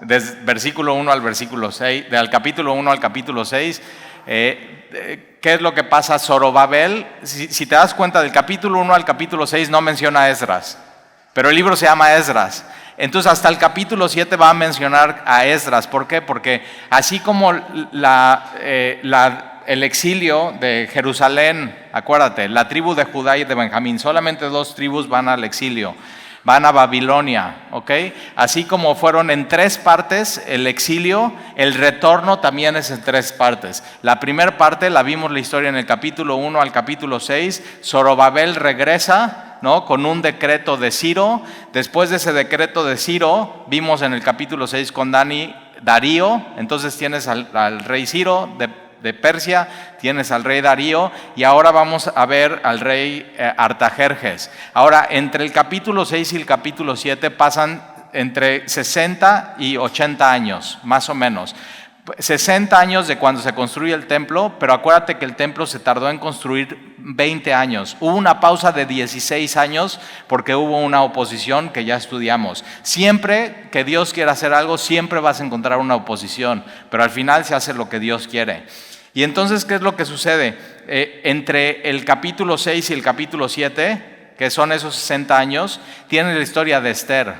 desde versículo 1 al versículo 6, del capítulo 1 al capítulo 6. ¿Qué es lo que pasa? Zorobabel, si te das cuenta, del capítulo 1 al capítulo 6 no menciona a Esdras, pero el libro se llama Esdras. Entonces hasta el capítulo 7 va a mencionar a Esdras. ¿Por qué? Porque así como el exilio de Jerusalén, acuérdate, la tribu de Judá y de Benjamín, solamente 2 tribus van al exilio, van a Babilonia, ¿ok? Así como fueron en 3 partes el exilio, el retorno también es en 3 partes. La primera parte la vimos la historia en el capítulo 1 al capítulo 6, Zorobabel regresa, ¿no? Con un decreto de Ciro. Después de ese decreto de Ciro, vimos en el capítulo 6 con Darío, entonces tienes al rey Ciro de Persia, tienes al rey Darío y ahora vamos a ver al rey Artajerjes. Ahora, entre el capítulo 6 y el capítulo 7 pasan entre 60 y 80 años, más o menos. 60 años de cuando se construye el templo, pero acuérdate que el templo se tardó en construir 20 años. Hubo una pausa de 16 años porque hubo una oposición que ya estudiamos. Siempre que Dios quiera hacer algo, siempre vas a encontrar una oposición, pero al final se hace lo que Dios quiere. Y entonces, ¿qué es lo que sucede? Entre el capítulo 6 y el capítulo 7, que son esos 60 años, tiene la historia de Esther.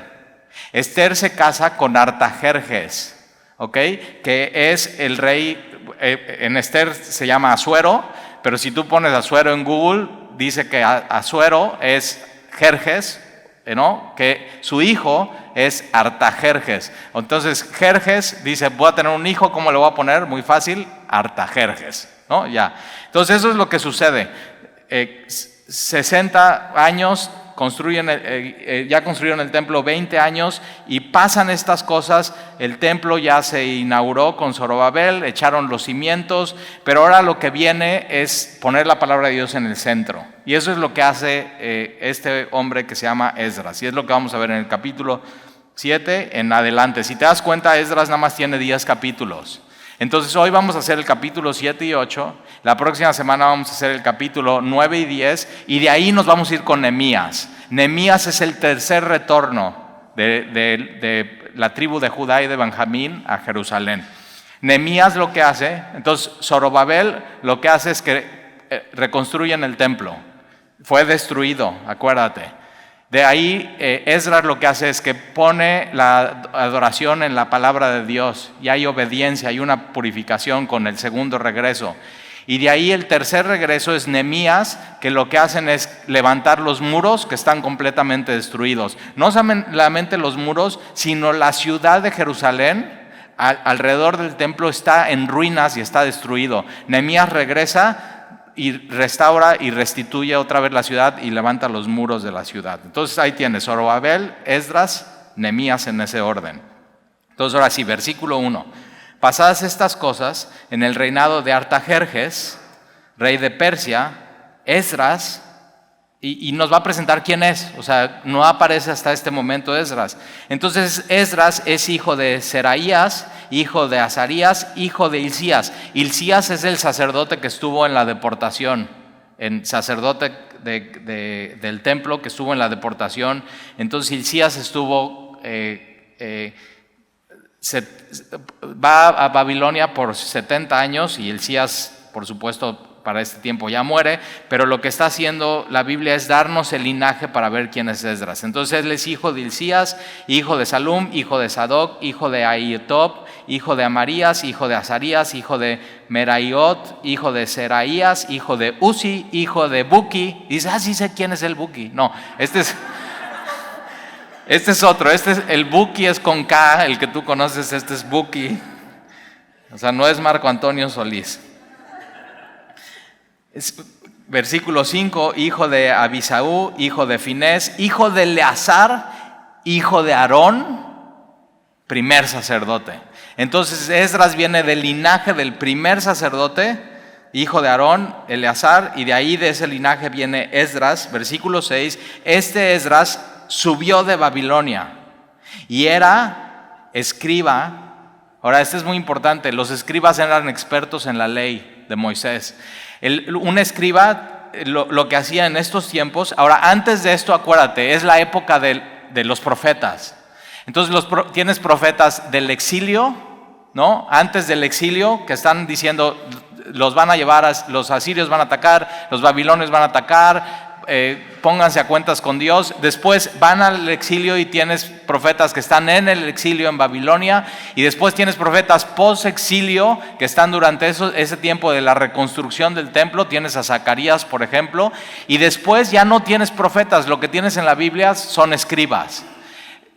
Esther se casa con Artajerjes, ¿ok? Que es el rey, en Esther se llama Asuero, pero si tú pones Asuero en Google, dice que Asuero es Jerjes, ¿no? Que su hijo es Artajerjes. Entonces Jerjes dice, voy a tener un hijo, ¿cómo le voy a poner? Muy fácil, Artajerjes, ¿no? Ya. Entonces eso es lo que sucede. 60 años ya construyeron el templo, 20 años, y pasan estas cosas. El templo ya se inauguró con Zorobabel, echaron los cimientos, pero ahora lo que viene es poner la palabra de Dios en el centro. Y eso es lo que hace este hombre que se llama Esdras, y es lo que vamos a ver en el capítulo 7 en adelante. Si te das cuenta, Esdras nada más tiene 10 capítulos. Entonces hoy vamos a hacer el capítulo 7 y 8, la próxima semana vamos a hacer el capítulo 9 y 10, y de ahí nos vamos a ir con Nehemías. Nehemías es el tercer retorno de la tribu de Judá y de Benjamín a Jerusalén. Nehemías lo que hace, entonces Zorobabel lo que hace es que reconstruyen el templo. Fue destruido, acuérdate. De ahí Esdras lo que hace es que pone la adoración en la palabra de Dios, y hay obediencia, hay una purificación con el segundo regreso. Y de ahí el tercer regreso es Nehemías, que lo que hacen es levantar los muros que están completamente destruidos. No solamente los muros, sino la ciudad de Jerusalén alrededor del templo está en ruinas y está destruido. Nehemías regresa y restaura y restituye otra vez la ciudad y levanta los muros de la ciudad. Entonces ahí tienes Zorobabel, Esdras, Nehemías en ese orden. Entonces ahora sí, versículo 1. Pasadas estas cosas, en el reinado de Artajerjes, rey de Persia, Esdras, y nos va a presentar quién es, o sea, no aparece hasta este momento Esdras. Entonces Esdras es hijo de Seraías, hijo de Azarías, hijo de Hilcías. Hilcías es el sacerdote que estuvo en la deportación, el sacerdote del templo que estuvo en la deportación. Entonces Hilcías va a Babilonia por 70 años y Hilcías, por supuesto, para este tiempo ya muere, pero lo que está haciendo la Biblia es darnos el linaje para ver quién es Esdras. Entonces él es hijo de Hilcías, hijo de Salum, hijo de Sadoc, hijo de Ahitob, hijo de Amarías, hijo de Azarías, hijo de Meraiot, hijo de Seraías, hijo de Uzi, hijo de Buki. Y dice, sí sé quién es el Buki. No, este es otro, el Buki es con K, el que tú conoces, este es Buki. O sea, no es Marco Antonio Solís. Versículo 5, hijo de Abisaú, hijo de Finés, hijo de Eleazar, hijo de Aarón, primer sacerdote. Entonces Esdras viene del linaje del primer sacerdote, hijo de Aarón, Eleazar, y de ahí de ese linaje viene Esdras. Versículo 6, este Esdras subió de Babilonia y era escriba. Ahora, esto es muy importante, los escribas eran expertos en la ley de Moisés. Un escriba lo que hacía en estos tiempos, ahora antes de esto acuérdate, es la época de los profetas. Entonces tienes profetas del exilio, ¿no? Antes del exilio, que están diciendo, los van a llevar, los asirios van a atacar, los babilonios van a atacar, pónganse a cuentas con Dios. Después van al exilio y tienes profetas que están en el exilio en Babilonia, y después tienes profetas post-exilio que están durante ese tiempo de la reconstrucción del templo. Tienes a Zacarías, por ejemplo, y después ya no tienes profetas, lo que tienes en la Biblia son escribas.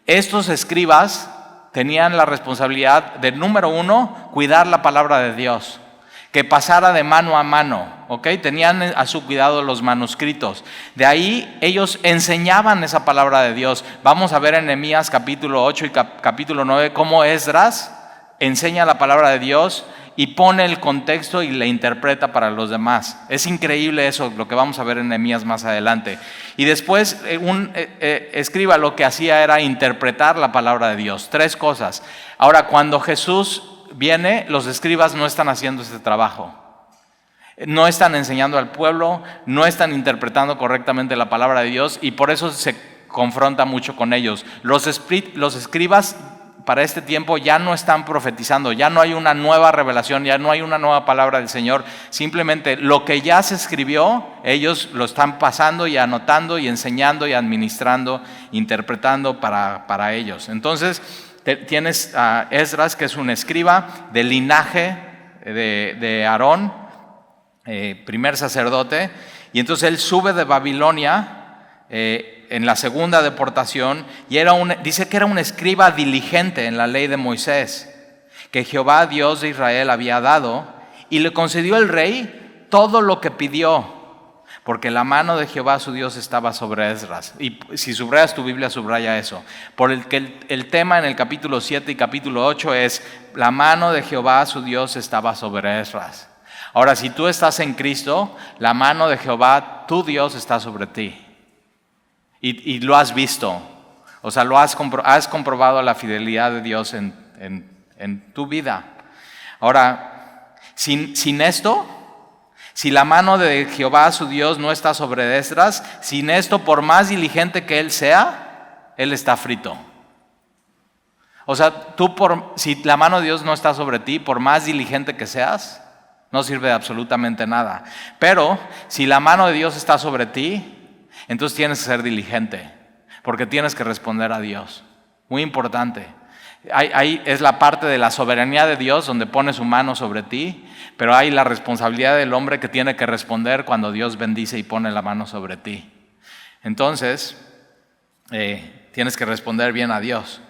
Estos escribas tenían la responsabilidad de, número uno, cuidar la palabra de Dios, que pasara de mano a mano, ¿ok? Tenían a su cuidado los manuscritos. De ahí ellos enseñaban esa palabra de Dios. Vamos a ver en Nehemías capítulo 8 y capítulo 9 cómo Esdras enseña la palabra de Dios y pone el contexto y la interpreta para los demás. Es increíble eso, lo que vamos a ver en Nehemías más adelante. Y después un escriba lo que hacía era interpretar la palabra de Dios. 3 cosas. Ahora, cuando Jesús viene, los escribas no están haciendo este trabajo. No están enseñando al pueblo, no están interpretando correctamente la palabra de Dios, y por eso se confronta mucho con ellos. Los escribas para este tiempo ya no están profetizando, ya no hay una nueva revelación, ya no hay una nueva palabra del Señor. Simplemente lo que ya se escribió, ellos lo están pasando y anotando y enseñando y administrando, interpretando para ellos. Entonces tienes a Esdras, que es un escriba del linaje de Aarón, primer sacerdote, y entonces él sube de Babilonia en la segunda deportación, y dice que era un escriba diligente en la ley de Moisés, que Jehová, Dios de Israel, había dado, y le concedió el rey todo lo que pidió, porque la mano de Jehová su Dios estaba sobre Esdras. Y si subrayas tu Biblia, subraya eso. Por el que el tema en el capítulo 7 y capítulo 8 es: la mano de Jehová su Dios estaba sobre Esdras. Ahora, si tú estás en Cristo, la mano de Jehová tu Dios está sobre ti. Y lo has visto. O sea, has comprobado la fidelidad de Dios en tu vida. Ahora, sin esto, si la mano de Jehová su Dios no está sobre Esdras, sin esto, por más diligente que él sea, él está frito. O sea, si la mano de Dios no está sobre ti, por más diligente que seas, no sirve de absolutamente nada. Pero si la mano de Dios está sobre ti, entonces tienes que ser diligente, porque tienes que responder a Dios. Muy importante. Ahí es la parte de la soberanía de Dios, donde pone su mano sobre ti, pero hay la responsabilidad del hombre que tiene que responder cuando Dios bendice y pone la mano sobre ti. Entonces, tienes que responder bien a Dios.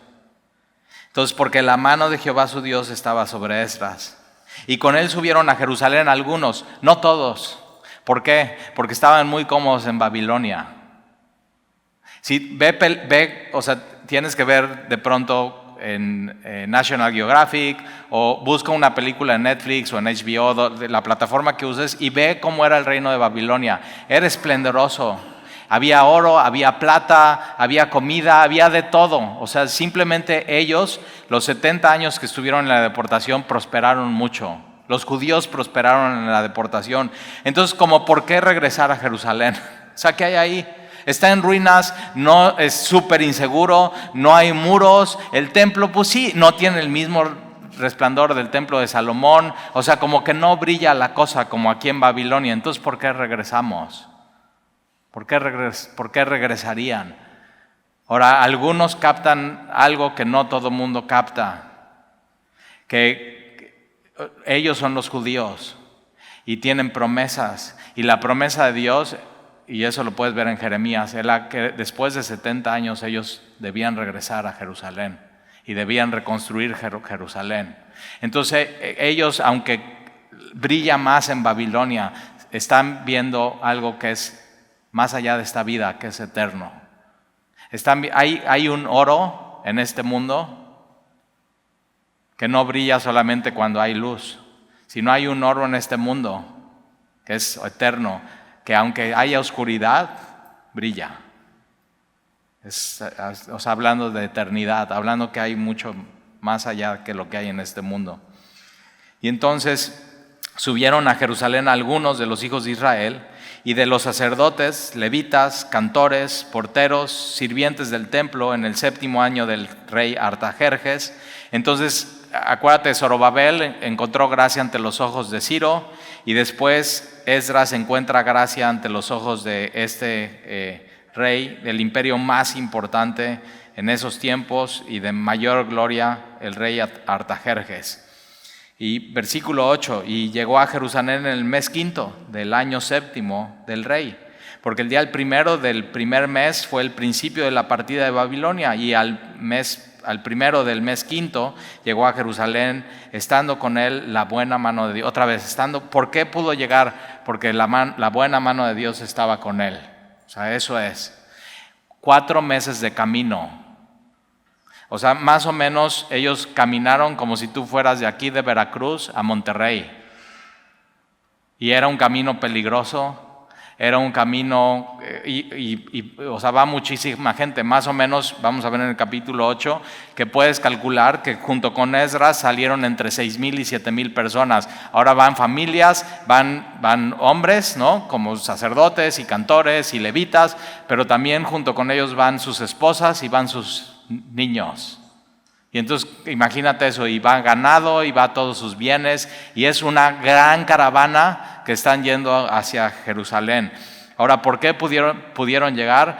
Entonces, porque la mano de Jehová su Dios estaba sobre Esdras, y con él subieron a Jerusalén algunos, no todos. ¿Por qué? Porque estaban muy cómodos en Babilonia. Si o sea, tienes que ver de pronto en National Geographic, o busca una película en Netflix o en HBO, de la plataforma que uses, y ve cómo era el reino de Babilonia. Era esplendoroso. Había oro, había plata, había comida, había de todo. O sea, simplemente ellos, los 70 años que estuvieron en la deportación, prosperaron mucho. Los judíos prosperaron en la deportación. Entonces, ¿por qué regresar a Jerusalén? O sea, ¿qué hay ahí? Está en ruinas, no, es súper inseguro, no hay muros. El templo, pues sí, no tiene el mismo resplandor del templo de Salomón. O sea, como que no brilla la cosa como aquí en Babilonia. Entonces, ¿por qué regresamos? ¿Por qué regresarían? Ahora, algunos captan algo que no todo mundo capta, que ellos son los judíos y tienen promesas, y la promesa de Dios, y eso lo puedes ver en Jeremías, era que después de 70 años ellos debían regresar a Jerusalén y debían reconstruir Jerusalén. Entonces ellos, aunque brilla más en Babilonia, están viendo algo que es más allá de esta vida, que es eterno. Hay un oro en este mundo que no brilla solamente cuando hay luz, sino hay un oro en este mundo que es eterno, que aunque haya oscuridad, brilla. O sea, hablando de eternidad, hablando que hay mucho más allá que lo que hay en este mundo. Y entonces subieron a Jerusalén algunos de los hijos de Israel, y de los sacerdotes, levitas, cantores, porteros, sirvientes del templo en el 7º año del rey Artajerjes. Entonces, acuérdate, Zorobabel encontró gracia ante los ojos de Ciro, y después Esdras encuentra gracia ante los ojos de este rey del imperio más importante en esos tiempos y de mayor gloria, el rey Artajerjes. Y versículo 8, y llegó a Jerusalén en el mes 5º del año 7º del rey, porque el día primero del primer mes fue el principio de la partida de Babilonia, y al primero del mes 5º llegó a Jerusalén, estando con él la buena mano de Dios. Otra vez, ¿por qué pudo llegar? Porque la buena mano de Dios estaba con él. O sea, eso es 4 meses de camino. O sea, más o menos ellos caminaron como si tú fueras de aquí de Veracruz a Monterrey. Y era un camino peligroso, era un camino, o sea, va muchísima gente. Más o menos, vamos a ver en el capítulo 8, que puedes calcular que junto con Esdras salieron entre 6,000 y 7,000 personas. Ahora van familias, van hombres, ¿no? Como sacerdotes y cantores y levitas, pero también junto con ellos van sus esposas y van sus niños. Y entonces imagínate eso, y va ganado y va todos sus bienes, y es una gran caravana que están yendo hacia Jerusalén. Ahora, ¿por qué pudieron llegar?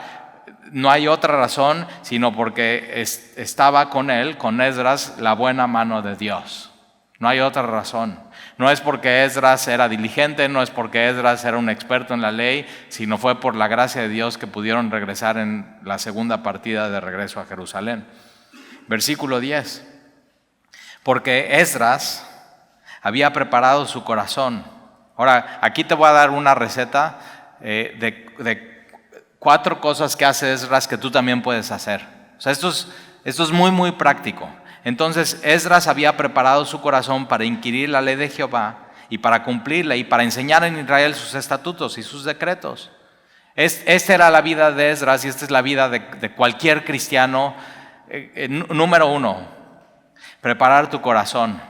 No hay otra razón, sino porque estaba con él, con Esdras, la buena mano de Dios. No hay otra razón. No es porque Esdras era diligente, no es porque Esdras era un experto en la ley, sino fue por la gracia de Dios que pudieron regresar en la segunda partida de regreso a Jerusalén. Versículo 10. Porque Esdras había preparado su corazón. Ahora, aquí te voy a dar una receta de 4 cosas que hace Esdras que tú también puedes hacer. O sea, esto es muy, muy práctico. Entonces, Esdras había preparado su corazón para inquirir la ley de Jehová y para cumplirla y para enseñar en Israel sus estatutos y sus decretos. Esta era la vida de Esdras, y esta es la vida de cualquier cristiano. Número 1, preparar tu corazón.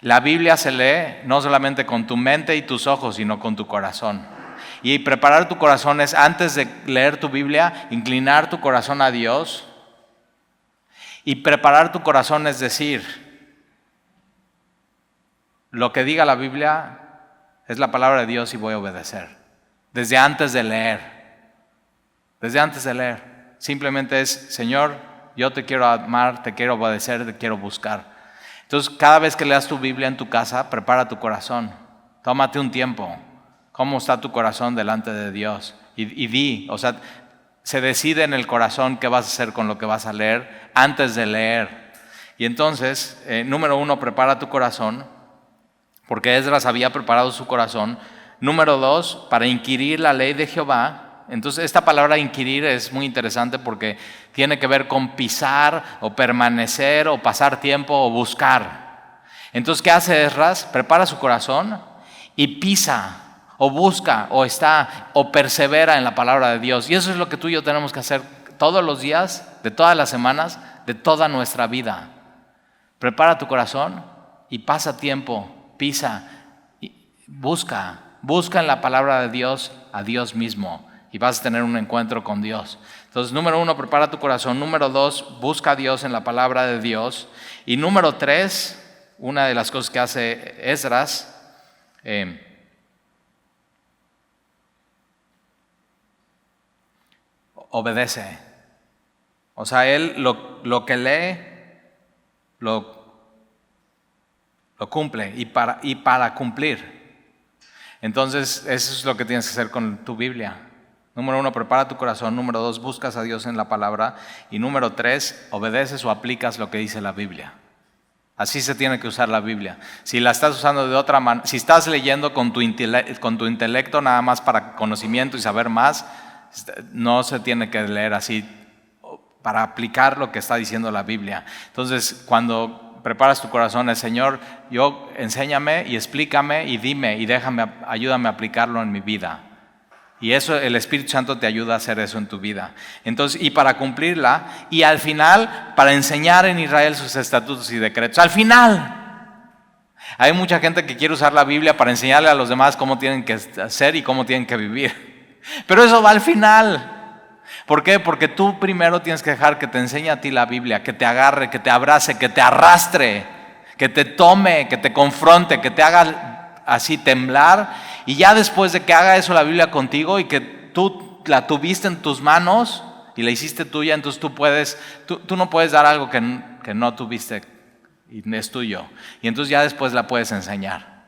La Biblia se lee no solamente con tu mente y tus ojos, sino con tu corazón. Y preparar tu corazón es, antes de leer tu Biblia, inclinar tu corazón a Dios. Y preparar tu corazón es decir, lo que diga la Biblia es la palabra de Dios y voy a obedecer. Desde antes de leer. Simplemente es, Señor, yo te quiero amar, te quiero obedecer, te quiero buscar. Entonces, cada vez que leas tu Biblia en tu casa, prepara tu corazón. Tómate un tiempo. ¿Cómo está tu corazón delante de Dios? Y di, o sea, se decide en el corazón qué vas a hacer con lo que vas a leer antes de leer. Y entonces, número 1, prepara tu corazón, porque Esdras había preparado su corazón. Número 2, para inquirir la ley de Jehová. Entonces, esta palabra inquirir es muy interesante porque tiene que ver con pisar o permanecer o pasar tiempo o buscar. Entonces, ¿qué hace Esdras? Prepara su corazón y pisa o busca o está o persevera en la palabra de Dios. Y eso es lo que tú y yo tenemos que hacer todos los días, de todas las semanas, de toda nuestra vida. Prepara tu corazón y pasa tiempo, pisa, y busca en la palabra de Dios a Dios mismo. Y vas a tener un encuentro con Dios. Entonces, número 1, prepara tu corazón. Número 2, busca a Dios en la palabra de Dios. Y número 3, una de las cosas que hace Esdras, obedece. O sea, él lo que lee, lo cumple y para cumplir. Entonces, eso es lo que tienes que hacer con tu Biblia. Número 1, prepara tu corazón. Número 2, buscas a Dios en la palabra. Y número 3, obedeces o aplicas lo que dice la Biblia. Así se tiene que usar la Biblia. Si la estás usando de otra manera, si estás leyendo con tu intelecto nada más para conocimiento y saber más, no se tiene que leer así para aplicar lo que está diciendo la Biblia. Entonces, cuando preparas tu corazón, el Señor, enséñame y explícame y dime y ayúdame a aplicarlo en mi vida. Y eso, el Espíritu Santo te ayuda a hacer eso en tu vida. Entonces, y para cumplirla, y al final, para enseñar en Israel sus estatutos y decretos. Al final. Hay mucha gente que quiere usar la Biblia para enseñarle a los demás cómo tienen que hacer y cómo tienen que vivir. Pero eso va al final. ¿Por qué? Porque tú primero tienes que dejar que te enseñe a ti la Biblia, que te agarre, que te abrace, que te arrastre, que te tome, que te confronte, que te haga así temblar. Y ya después de que haga eso la Biblia contigo y que tú la tuviste en tus manos y la hiciste tuya, entonces tú no puedes dar algo que no tuviste y es tuyo. Y entonces ya después la puedes enseñar.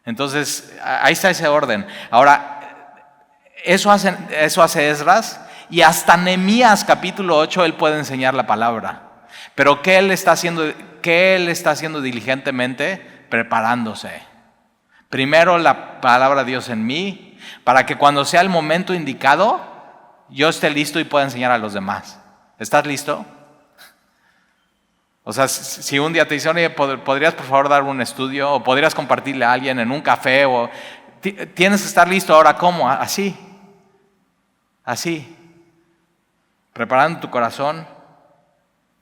Entonces ahí está ese orden. Ahora, eso hace Esdras, y hasta Nehemías capítulo 8 él puede enseñar la palabra. Pero ¿qué él está haciendo diligentemente? Preparándose. Primero la palabra de Dios en mí, para que cuando sea el momento indicado, yo esté listo y pueda enseñar a los demás. ¿Estás listo? O sea, si un día te dicen, oye, ¿podrías por favor dar un estudio? O podrías compartirle a alguien en un café. Tienes que estar listo ahora, ¿cómo? Así. Preparando tu corazón,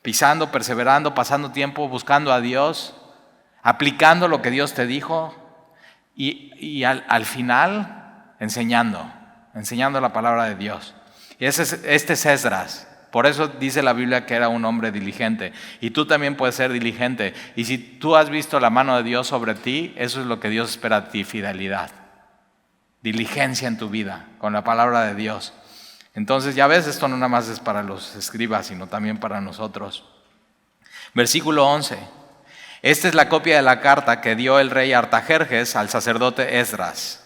pisando, perseverando, pasando tiempo, buscando a Dios, aplicando lo que Dios te dijo y al final enseñando la palabra de Dios. Y este es Esdras. Por eso dice la Biblia que era un hombre diligente. Y tú también puedes ser diligente. Y si tú has visto la mano de Dios sobre ti, eso es lo que Dios espera de ti, fidelidad. Diligencia en tu vida, con la palabra de Dios. Entonces ya ves, esto no nada más es para los escribas, sino también para nosotros. Versículo 11. Esta es la copia de la carta que dio el rey Artajerjes al sacerdote Esdras,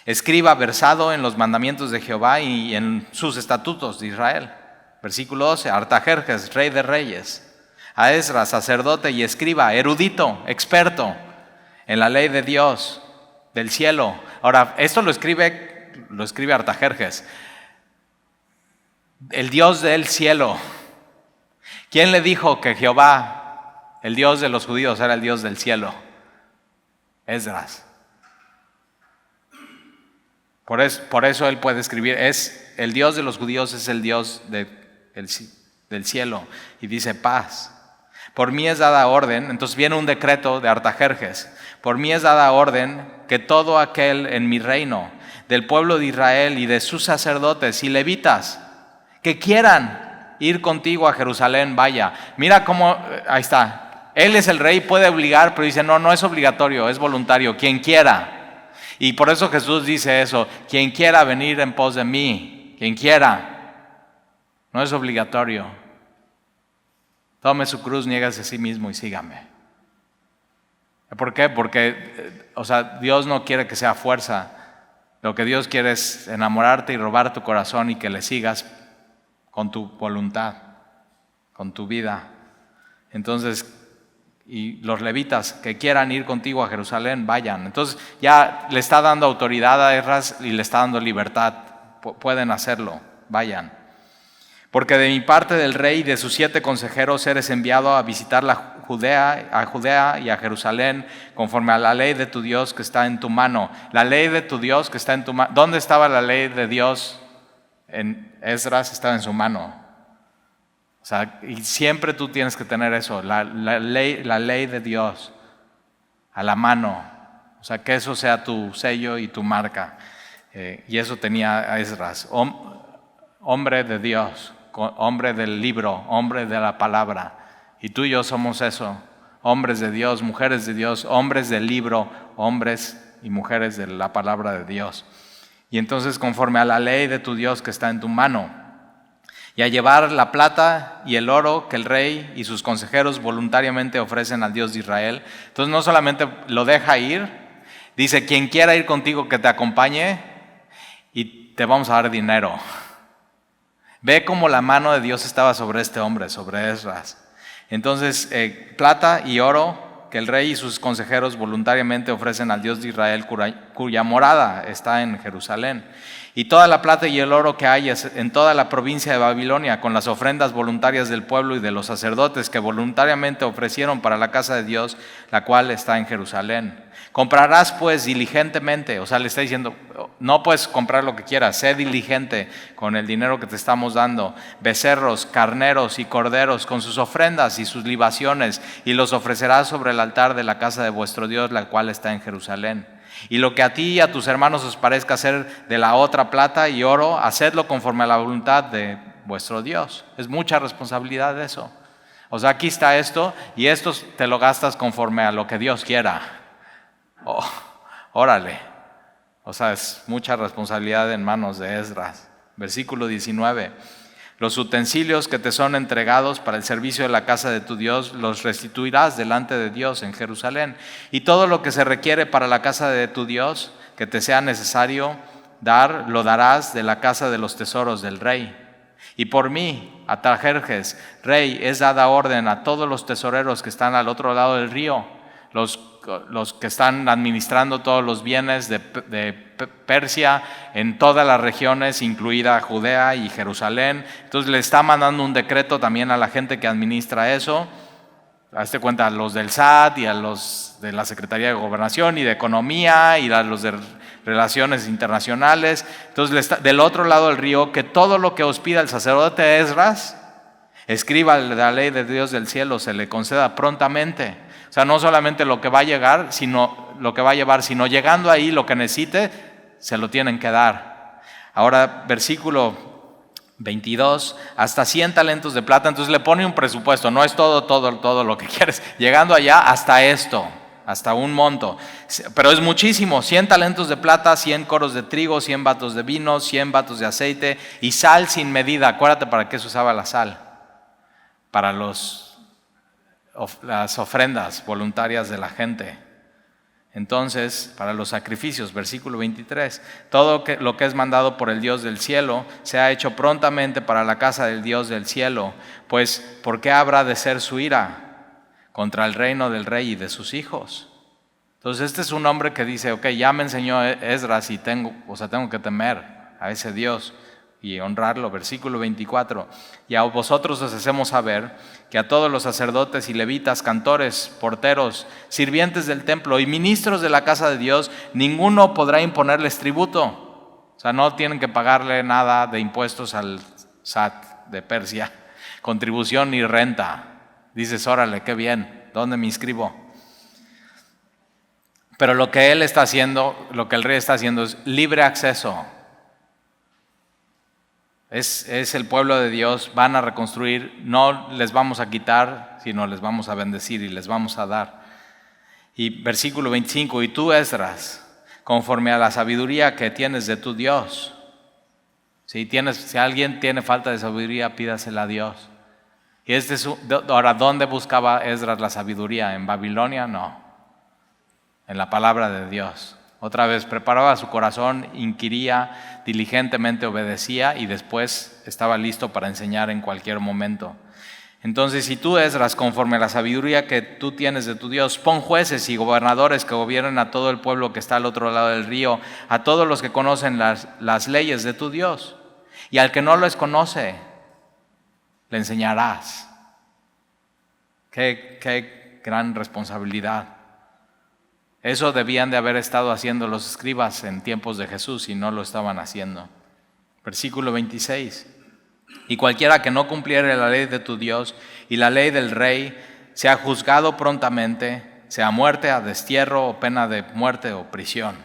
escriba versado en los mandamientos de Jehová y en sus estatutos de Israel. Versículo 12. Artajerjes, rey de reyes, a Esdras, sacerdote y escriba, erudito, experto en la ley de Dios del cielo. Ahora, esto lo escribe Artajerjes, el Dios del cielo. ¿Quién le dijo que Jehová, el Dios de los judíos, era el Dios del cielo? Esdras. Por eso él puede escribir, el Dios de los judíos es el Dios del cielo. Y dice paz. Por mí es dada orden, entonces viene un decreto de Artajerjes. Por mí es dada orden que todo aquel en mi reino, del pueblo de Israel y de sus sacerdotes y levitas, que quieran ir contigo a Jerusalén, vaya. Mira cómo, ahí está. Él es el rey, puede obligar, pero dice, no es obligatorio, es voluntario, quien quiera. Y por eso Jesús dice eso, quien quiera venir en pos de mí, quien quiera. No es obligatorio. Tome su cruz, niégase a sí mismo y sígame. ¿Por qué? Porque, Dios no quiere que sea fuerza. Lo que Dios quiere es enamorarte y robar tu corazón y que le sigas con tu voluntad, con tu vida. Entonces, y los levitas que quieran ir contigo a Jerusalén, vayan. Entonces ya le está dando autoridad a Esdras y le está dando libertad. Pueden hacerlo, vayan. Porque de mi parte del rey y de sus 7 consejeros eres enviado a visitar a Judea y a Jerusalén conforme a la ley de tu Dios que está en tu mano. La ley de tu Dios que está en tu mano. ¿Dónde estaba la ley de Dios? En Esdras estaba en su mano. Y siempre tú tienes que tener eso, la ley de Dios a la mano. Que eso sea tu sello y tu marca. Y eso tenía Esdras. Hombre de Dios, hombre del libro, hombre de la palabra. Y tú y yo somos eso, hombres de Dios, mujeres de Dios, hombres del libro, hombres y mujeres de la palabra de Dios. Y entonces conforme a la ley de tu Dios que está en tu mano, y a llevar la plata y el oro que el rey y sus consejeros voluntariamente ofrecen al Dios de Israel. Entonces no solamente lo deja ir, dice, quien quiera ir contigo que te acompañe y te vamos a dar dinero. Ve cómo la mano de Dios estaba sobre este hombre, sobre Esdras. Entonces, plata y oro que el rey y sus consejeros voluntariamente ofrecen al Dios de Israel, cuya morada está en Jerusalén. Y toda la plata y el oro que hay en toda la provincia de Babilonia, con las ofrendas voluntarias del pueblo y de los sacerdotes que voluntariamente ofrecieron para la casa de Dios, la cual está en Jerusalén. Comprarás pues diligentemente, le está diciendo, no puedes comprar lo que quieras, sé diligente con el dinero que te estamos dando, becerros, carneros y corderos con sus ofrendas y sus libaciones, y los ofrecerás sobre del altar de la casa de vuestro Dios, la cual está en Jerusalén. Y lo que a ti y a tus hermanos os parezca hacer de la otra plata y oro, hacedlo conforme a la voluntad de vuestro Dios. Es mucha responsabilidad eso. O sea, aquí está esto y esto te lo gastas conforme a lo que Dios quiera. Oh, órale. O sea, es mucha responsabilidad en manos de Esdras. Versículo 19. Los utensilios que te son entregados para el servicio de la casa de tu Dios los restituirás delante de Dios en Jerusalén. Y todo lo que se requiere para la casa de tu Dios, que te sea necesario dar, lo darás de la casa de los tesoros del rey. Y por mí, Artajerjes, rey, es dada orden a todos los tesoreros que están al otro lado del río, los que están administrando todos los bienes de Persia en todas las regiones, incluida Judea y Jerusalén. Entonces le está mandando un decreto también a la gente que administra eso. Hazte cuenta, a los del SAT y a los de la Secretaría de Gobernación y de Economía y a los de Relaciones Internacionales. Entonces del otro lado del río, que todo lo que os pida el sacerdote Esdras, escriba la ley de Dios del cielo, se le conceda prontamente. O sea, no solamente lo que va a llegar, sino lo que va a llevar, sino llegando ahí lo que necesite, se lo tienen que dar. Ahora, versículo 22, hasta 100 talentos de plata, entonces le pone un presupuesto, no es todo lo que quieres. Llegando allá, hasta esto, hasta un monto. Pero es muchísimo, 100 talentos de plata, 100 coros de trigo, 100 batos de vino, 100 batos de aceite y sal sin medida. Acuérdate para qué se usaba la sal. Para las ofrendas voluntarias de la gente. Entonces, para los sacrificios, versículo 23, todo lo que es mandado por el Dios del cielo se ha hecho prontamente para la casa del Dios del cielo, pues ¿por qué habrá de ser su ira contra el reino del rey y de sus hijos? Entonces este es un hombre que dice, ok, ya me enseñó Esdras y tengo que temer a ese Dios y honrarlo. Versículo 24, y a vosotros os hacemos saber que a todos los sacerdotes y levitas, cantores, porteros, sirvientes del templo y ministros de la casa de Dios, ninguno podrá imponerles tributo. O sea, no tienen que pagarle nada de impuestos al SAT de Persia, contribución ni renta. Dices, órale, qué bien, ¿dónde me inscribo? Pero lo que él está haciendo, lo que el rey está haciendo es libre acceso. Es el pueblo de Dios, van a reconstruir, no les vamos a quitar, sino les vamos a bendecir y les vamos a dar. Y versículo 25, y tú Esdras, conforme a la sabiduría que tienes de tu Dios. Si alguien tiene falta de sabiduría, pídasela a Dios. Y ahora, ¿dónde buscaba Esdras la sabiduría? ¿En Babilonia? No, en la palabra de Dios. Otra vez, preparaba su corazón, inquiría, diligentemente obedecía y después estaba listo para enseñar en cualquier momento. Entonces, si tú, Esdras, conforme a la sabiduría que tú tienes de tu Dios, pon jueces y gobernadores que gobiernen a todo el pueblo que está al otro lado del río, a todos los que conocen las leyes de tu Dios. Y al que no los conoce, le enseñarás. Qué gran responsabilidad. Eso debían de haber estado haciendo los escribas en tiempos de Jesús y no lo estaban haciendo. Versículo 26. Y cualquiera que no cumpliere la ley de tu Dios y la ley del rey, sea juzgado prontamente, sea muerte, a destierro o pena de muerte o prisión.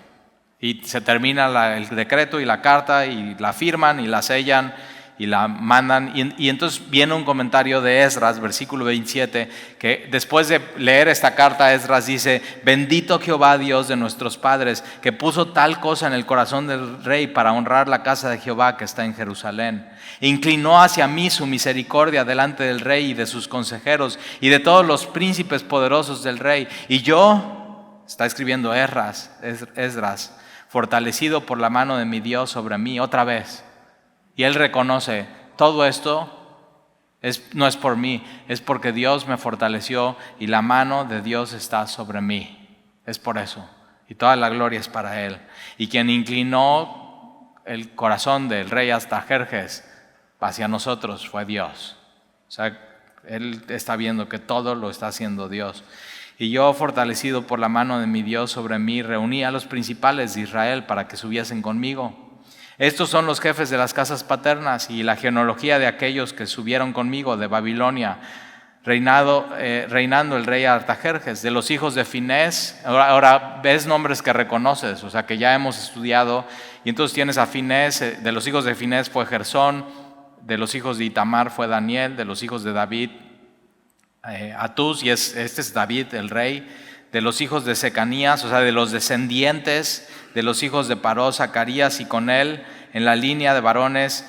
Y se termina el decreto y la carta y la firman y la sellan y la mandan. Y entonces viene un comentario de Esdras, versículo 27, que después de leer esta carta, Esdras dice: bendito Jehová, Dios de nuestros padres, que puso tal cosa en el corazón del rey para honrar la casa de Jehová que está en Jerusalén. Inclinó hacia mí su misericordia delante del rey y de sus consejeros y de todos los príncipes poderosos del rey. Y yo, está escribiendo Esdras, fortalecido por la mano de mi Dios sobre mí, otra vez. Y él reconoce, todo esto no es por mí, es porque Dios me fortaleció y la mano de Dios está sobre mí. Es por eso. Y toda la gloria es para él. Y quien inclinó el corazón del rey Artajerjes hacia nosotros fue Dios. O sea, él está viendo que todo lo está haciendo Dios. Y yo, fortalecido por la mano de mi Dios sobre mí, reuní a los principales de Israel para que subiesen conmigo. Estos son los jefes de las casas paternas y la genealogía de aquellos que subieron conmigo de Babilonia, reinando el rey Artajerjes. De los hijos de Finés, ahora ves nombres que reconoces, o sea que ya hemos estudiado, y entonces tienes a Finés. De los hijos de Finés fue Gersón, de los hijos de Itamar fue Daniel, de los hijos de David, Atús, y este es David el rey. De los hijos de Secanías, o sea de los descendientes de los hijos de Paró, Zacarías, y con él en la línea de varones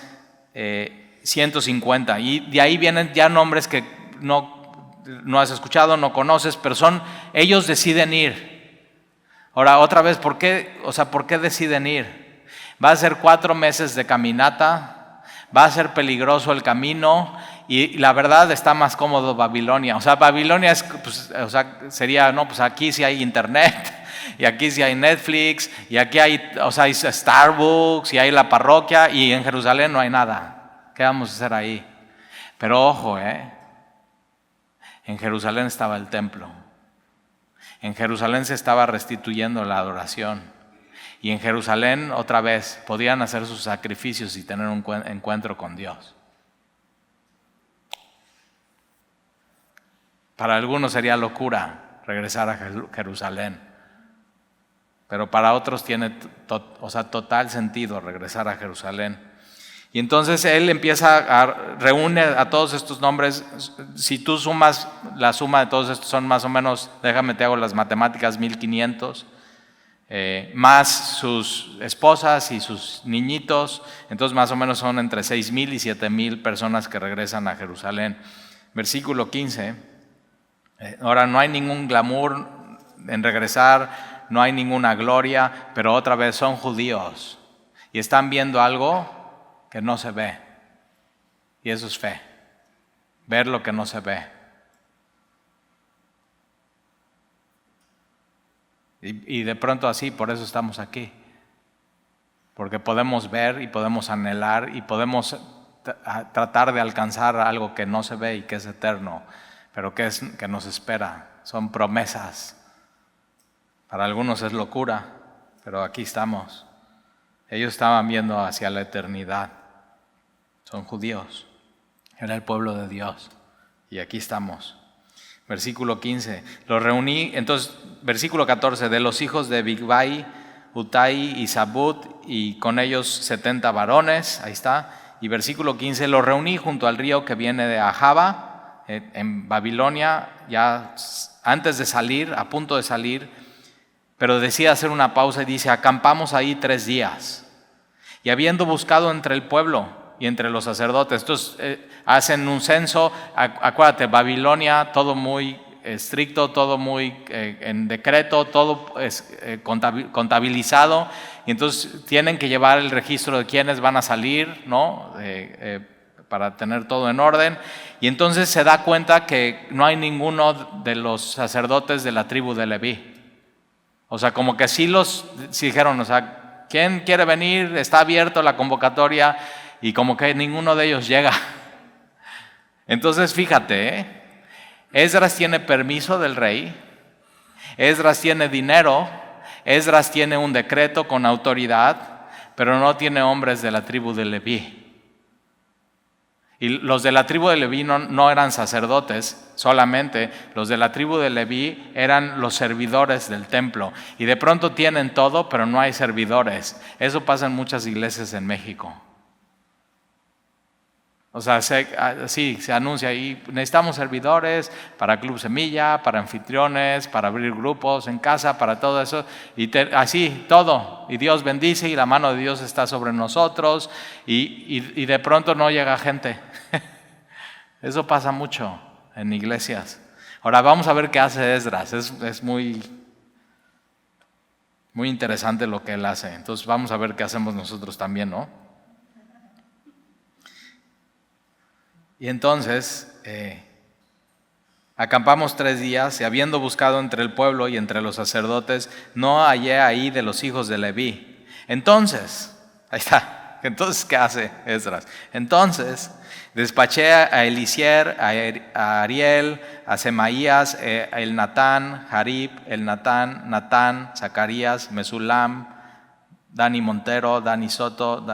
150, y de ahí vienen ya nombres que no has escuchado, no conoces, pero ellos deciden ir. Ahora, otra vez, ¿por qué deciden ir? Va a ser 4 meses de caminata, va a ser peligroso el camino, y la verdad está más cómodo Babilonia. O sea, Babilonia sería, no, pues aquí sí hay internet, y aquí sí hay Netflix, y aquí hay Starbucks, y hay la parroquia, y en Jerusalén no hay nada. ¿Qué vamos a hacer ahí? Pero ojo, en Jerusalén estaba el templo. En Jerusalén se estaba restituyendo la adoración. Y en Jerusalén, otra vez, podían hacer sus sacrificios y tener un encuentro con Dios. Para algunos sería locura regresar a Jerusalén. Pero para otros tiene total sentido regresar a Jerusalén. Y entonces él reúne a todos estos nombres. Si tú sumas la suma de todos estos, son más o menos, déjame te hago las matemáticas, 1500, más sus esposas y sus niñitos. Entonces más o menos son entre 6,000 y 7,000 personas que regresan a Jerusalén. Versículo 15. Ahora no hay ningún glamour en regresar, no hay ninguna gloria, pero otra vez son judíos y están viendo algo que no se ve, y eso es fe, ver lo que no se ve. Y de pronto así, por eso estamos aquí, porque podemos ver y podemos anhelar y podemos tratar de alcanzar algo que no se ve y que es eterno, pero que nos espera. Son promesas. Para algunos es locura, pero aquí estamos. Ellos estaban viendo hacia la eternidad. Son judíos. Era el pueblo de Dios. Y aquí estamos. Versículo 15. Los reuní. Entonces, versículo 14. De los hijos de Bigvai, Utai y Zabud, y con ellos 70 varones. Ahí está. Y versículo 15. Los reuní junto al río que viene de Ahava, en Babilonia, ya antes de salir, a punto de salir. Pero decide hacer una pausa y dice: acampamos ahí 3 días. Y habiendo buscado entre el pueblo y entre los sacerdotes, entonces hacen un censo. Acuérdate, Babilonia, todo muy estricto, todo muy en decreto, todo es contabilizado. Y entonces tienen que llevar el registro de quiénes van a salir, ¿no? Para tener todo en orden. Y entonces se da cuenta que no hay ninguno de los sacerdotes de la tribu de Leví. O sea, como que sí dijeron, o sea, ¿quién quiere venir? Está abierto la convocatoria, y como que ninguno de ellos llega. Entonces, fíjate, Esdras tiene permiso del rey, Esdras tiene dinero, Esdras tiene un decreto con autoridad, pero no tiene hombres de la tribu de Leví. Y los de la tribu de Leví no eran sacerdotes solamente, los de la tribu de Leví eran los servidores del templo. Y de pronto tienen todo, pero no hay servidores. Eso pasa en muchas iglesias en México. O sea, sí, se anuncia ahí, necesitamos servidores para Club Semilla, para anfitriones, para abrir grupos en casa, para todo eso. Y así, todo. Y Dios bendice y la mano de Dios está sobre nosotros. Y de pronto no llega gente. Eso pasa mucho en iglesias. Ahora vamos a ver qué hace Esdras. Es muy, muy interesante lo que él hace. Entonces vamos a ver qué hacemos nosotros también, ¿no? Y entonces acampamos 3 días, y habiendo buscado entre el pueblo y entre los sacerdotes, no hallé ahí de los hijos de Leví. Entonces, ahí está. Entonces, ¿qué hace Esdras? Entonces despaché a Elisier, a Ariel, a Semaías, el Natán, Jarib, el Natán, Zacarías, Mesulam, Dani Montero, Dani Soto,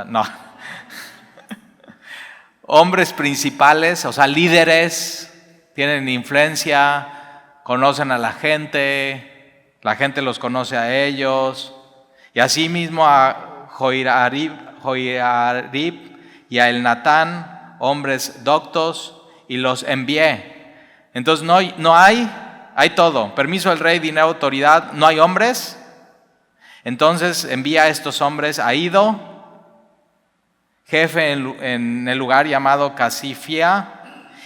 hombres principales, o sea, líderes tienen influencia, conocen a la gente los conoce a ellos. Y asimismo a Joiarib y a Elnatán, hombres doctos, y los envié. Entonces hay todo, permiso del rey, dinero, autoridad, no hay hombres. Entonces envía a estos hombres a Iddo, jefe en el lugar llamado Casifia,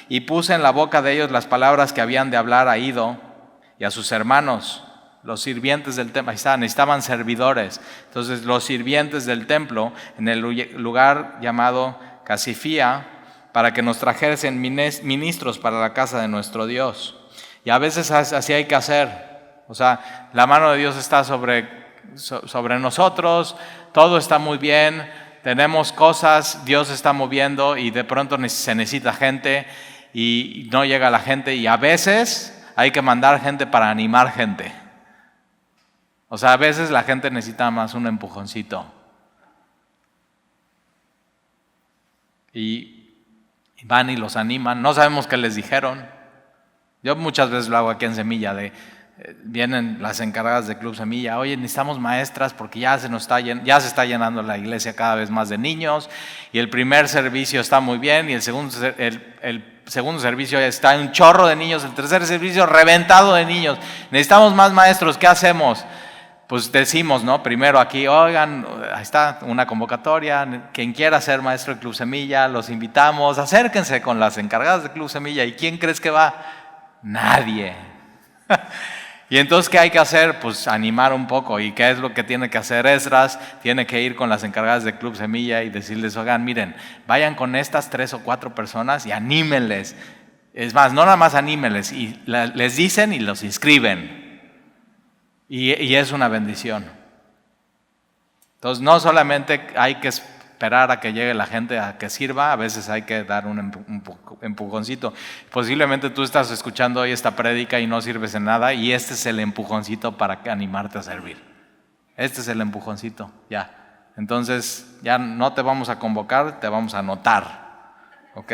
y puse en la boca de ellos las palabras que habían de hablar a Iddo y a sus hermanos, los sirvientes del templo. Ahí está, necesitaban servidores. Entonces los sirvientes del templo en el lugar llamado Casifia, para que nos trajesen ministros para la casa de nuestro Dios. Y a veces así hay que hacer. O sea, la mano de Dios está sobre nosotros, todo está muy bien, tenemos cosas, Dios está moviendo y de pronto se necesita gente y no llega la gente, y a veces hay que mandar gente para animar gente. O sea, a veces la gente necesita más un empujoncito. Y van y los animan, no sabemos qué les dijeron. Yo muchas veces lo hago aquí en Semilla, vienen las encargadas de Club Semilla, oye, necesitamos maestras porque ya se está llenando la iglesia cada vez más de niños, y el primer servicio está muy bien, y el segundo servicio está un chorro de niños, el tercer servicio reventado de niños, necesitamos más maestros, ¿qué hacemos? Pues decimos, ¿no? Primero aquí, oigan, ahí está una convocatoria, quien quiera ser maestro de Club Semilla, los invitamos, acérquense con las encargadas de Club Semilla. ¿Y quién crees que va? Nadie. Y entonces, ¿qué hay que hacer? Pues animar un poco. ¿Y qué es lo que tiene que hacer Esdras? Tiene que ir con las encargadas de Club Semilla y decirles, oigan, miren, vayan con estas 3 o 4 personas y anímenles. Es más, no nada más anímenles, y les dicen y los inscriben. Y es una bendición. Entonces, no solamente hay que esperar a que llegue la gente a que sirva, a veces hay que dar un empujoncito. Posiblemente tú estás escuchando hoy esta prédica y no sirves en nada, y este es el empujoncito para animarte a servir. Este es el empujoncito, ya. Entonces, ya no te vamos a convocar, te vamos a anotar. ¿Ok?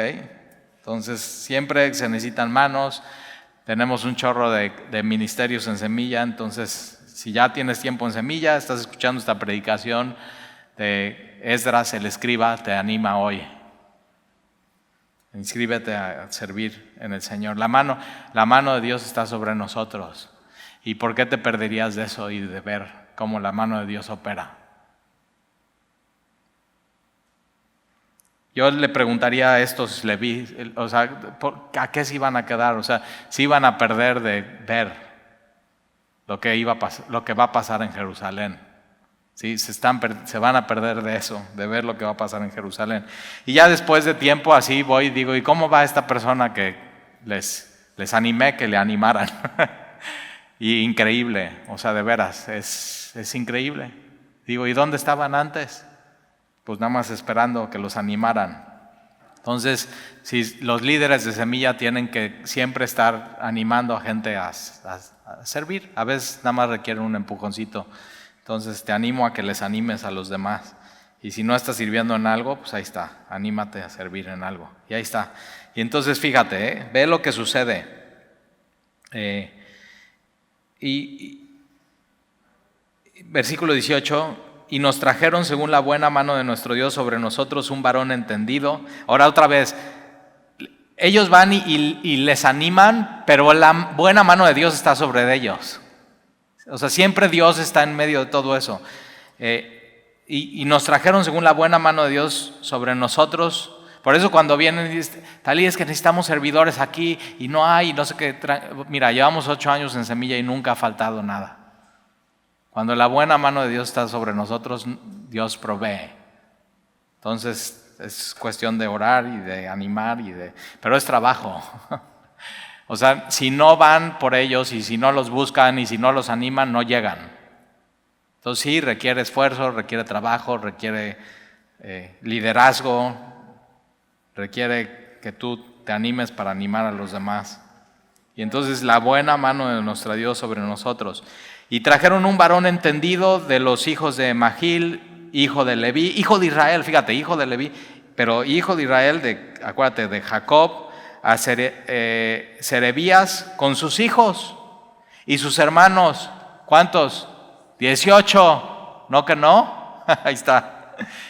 Entonces, siempre se necesitan manos. Tenemos un chorro de ministerios en Semilla, entonces si ya tienes tiempo en Semilla, estás escuchando esta predicación de Esdras, el escriba, te anima hoy. Inscríbete a servir en el Señor. La mano de Dios está sobre nosotros. ¿Y por qué te perderías de eso y de ver cómo la mano de Dios opera? Yo le preguntaría a estos levíes, o sea, ¿a qué se iban a quedar? O sea, si iban a perder de ver lo que va a pasar en Jerusalén. ¿Sí? Se van a perder de eso, de ver lo que va a pasar en Jerusalén. Y ya después de tiempo así voy y digo, ¿y cómo va esta persona que les animé, que le animaran? Y increíble, o sea, de veras, es increíble. Digo, ¿y dónde estaban antes? Pues nada más esperando que los animaran. Entonces, si los líderes de Semilla tienen que siempre estar animando a gente a servir, a veces nada más requieren un empujoncito. Entonces te animo a que les animes a los demás. Y si no estás sirviendo en algo, pues ahí está, anímate a servir en algo. Y ahí está. Y entonces fíjate, ve lo que sucede. Versículo 18... Y nos trajeron según la buena mano de nuestro Dios sobre nosotros un varón entendido. Ahora otra vez, ellos van y les animan, pero la buena mano de Dios está sobre ellos. O sea, siempre Dios está en medio de todo eso. Y nos trajeron según la buena mano de Dios sobre nosotros. Por eso cuando vienen y dicen, Talí, es que necesitamos servidores aquí y no hay, no sé qué. Mira, llevamos 8 años en Semilla y nunca ha faltado nada. Cuando la buena mano de Dios está sobre nosotros, Dios provee. Entonces es cuestión de orar y de animar, pero es trabajo. O sea, si no van por ellos y si no los buscan y si no los animan, no llegan. Entonces sí, requiere esfuerzo, requiere trabajo, requiere liderazgo, requiere que tú te animes para animar a los demás. Y entonces la buena mano de nuestro Dios sobre nosotros. Y trajeron un varón entendido de los hijos de Magil, hijo de Leví, hijo de Israel, fíjate, hijo de Leví, pero hijo de Israel, acuérdate, de Jacob, a Serebías con sus hijos y sus hermanos. ¿Cuántos? 18. ¿No que no? Ahí está.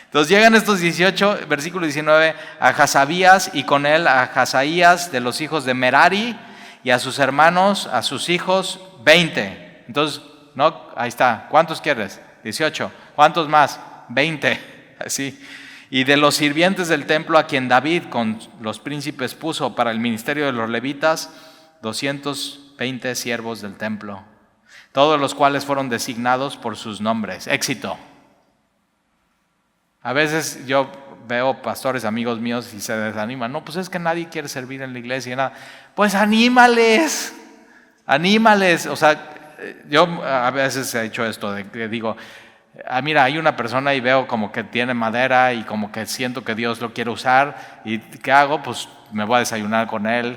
Entonces llegan estos 18, versículo 19, a Hasabías y con él a Hasaías de los hijos de Merari y a sus hermanos, a sus hijos, 20. Entonces, no, ahí está. ¿Cuántos quieres? 18. ¿Cuántos más? 20. Así. Y de los sirvientes del templo a quien David con los príncipes puso para el ministerio de los levitas, 220 siervos del templo, todos los cuales fueron designados por sus nombres. Éxito. A veces yo veo pastores amigos míos y se desaniman. No, pues es que nadie quiere servir en la iglesia y nada. Pues anímales. O sea, yo a veces he hecho esto de que digo, mira, hay una persona y veo como que tiene madera y como que siento que Dios lo quiere usar. ¿Y qué hago? Pues me voy a desayunar con él.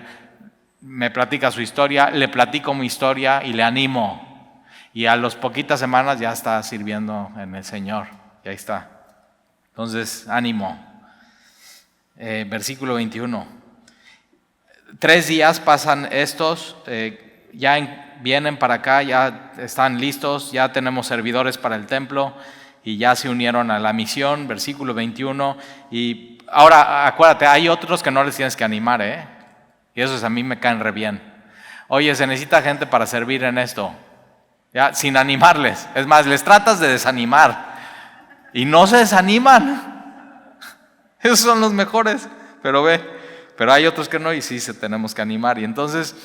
Me platica su historia, le platico mi historia y le animo. Y a las poquitas semanas ya está sirviendo en el Señor. Y ahí está. Entonces, ánimo. Versículo 21. 3 días pasan estos, vienen para acá, ya están listos, ya tenemos servidores para el templo y ya se unieron a la misión. Versículo 21. Y ahora, acuérdate, hay otros que no les tienes que animar, y esos a mí me caen re bien. Oye, se necesita gente para servir en esto, ya, sin animarles. Es más, les tratas de desanimar y no se desaniman. Esos son los mejores, pero hay otros que no y sí se tenemos que animar. Y entonces,